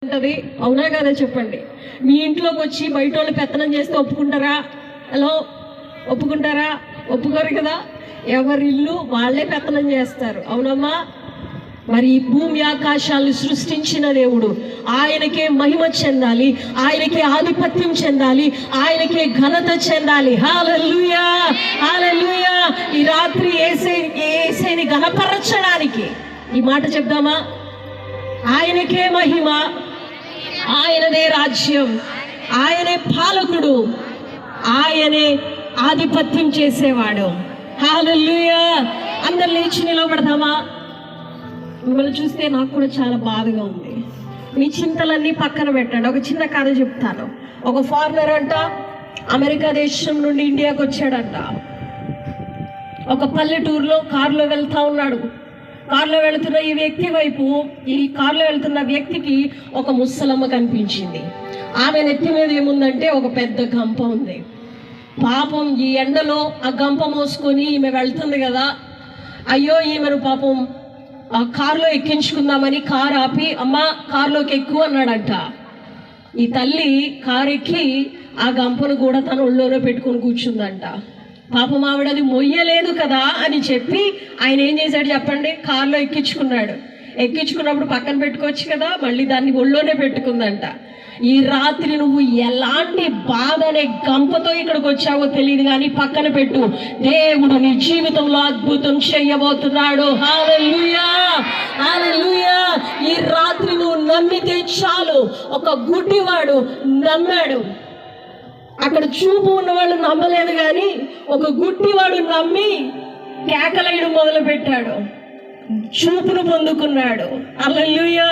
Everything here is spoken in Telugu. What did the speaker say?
ఉంటది. అవునా కదా చెప్పండి. మీ ఇంట్లోకి వచ్చి బయట వాళ్ళు పెత్తనం చేస్తే ఒప్పుకుంటారా? హలో, ఒప్పుకుంటారా? ఒప్పుకోరు కదా. ఎవరి ఇల్లు వాళ్ళే పెత్తనం చేస్తారు. అవునమ్మా? మరి భూమి ఆకాశాలను సృష్టించిన దేవుడు, ఆయనకే మహిమ చెందాలి, ఆయనకే ఆధిపత్యం చెందాలి, ఆయనకే ఘనత చెందాలి. హల్లెలూయా, హల్లెలూయా. ఈ రాత్రి యేసుని ఘనపరచడానికి ఈ మాట చెప్దామా? ఆయనకే మహిమ, ఆయనదే రాజ్యం, ఆయనే పాలకుడు, ఆయనే ఆధిపత్యం చేసేవాడు. హల్లెలూయా. అందరు లేచి నిలబడదామా? మిమ్మల్ని చూస్తే నాకు కూడా చాలా బాధగా ఉంది. మీ చింతలన్నీ పక్కన పెట్టండి. ఒక చిన్న కథ చెప్తాను. ఒక ఫారినర్ అంట అమెరికా దేశం నుండి ఇండియాకి వచ్చాడంట. ఒక పల్లెటూరులో కారులో వెళ్తా ఉన్నాడు. కారులో వెళుతున్న ఈ వ్యక్తి వైపు, ఈ కారులో వెళ్తున్న వ్యక్తికి ఒక ముసలమ్మ కనిపించింది. ఆమె నెత్తి మీద ఏముందంటే ఒక పెద్ద గంప ఉంది. పాపం ఈ ఎండలో ఆ గంప మోసుకొని ఈమె వెళ్తుంది కదా. అయ్యో, ఈమెను పాపం ఆ కారులో ఎక్కించుకుందామని కారు ఆపి, అమ్మ కారులోకి ఎక్కువ అన్నాడంట. ఈ తల్లి కారు ఎక్కి ఆ గంపను కూడా తన ఒళ్ళోనే పెట్టుకొని కూర్చుందంట. పాపం ఆవిడది మొయ్యలేదు కదా అని చెప్పి ఆయన ఏం చేశాడు చెప్పండి? కారులో ఎక్కించుకున్నాడు. ఎక్కించుకున్నప్పుడు పక్కన పెట్టుకోవచ్చు కదా, మళ్ళీ దాన్ని ఒళ్ళోనే పెట్టుకుందంట. ఈ రాత్రి నువ్వు ఎలాంటి బాధ అనే గంపతో ఇక్కడికి వచ్చావో తెలియదు, కానీ పక్కన పెట్టు. దేవుడు నీ జీవితంలో అద్భుతం చేయబోతున్నాడు. హల్లెలూయా, హల్లెలూయా. ఈ రాత్రి నువ్వు నమ్మితే చాలు. ఒక గుడ్డివాడు నమ్మాడు. అక్కడ చూపు ఉన్నవాళ్ళు నమ్మలేదు, కానీ ఒక గుడ్డివాడు నమ్మి కేకలేయడం మొదలు పెట్టాడు. చూపును పొందుకున్నాడు. హల్లెలూయా.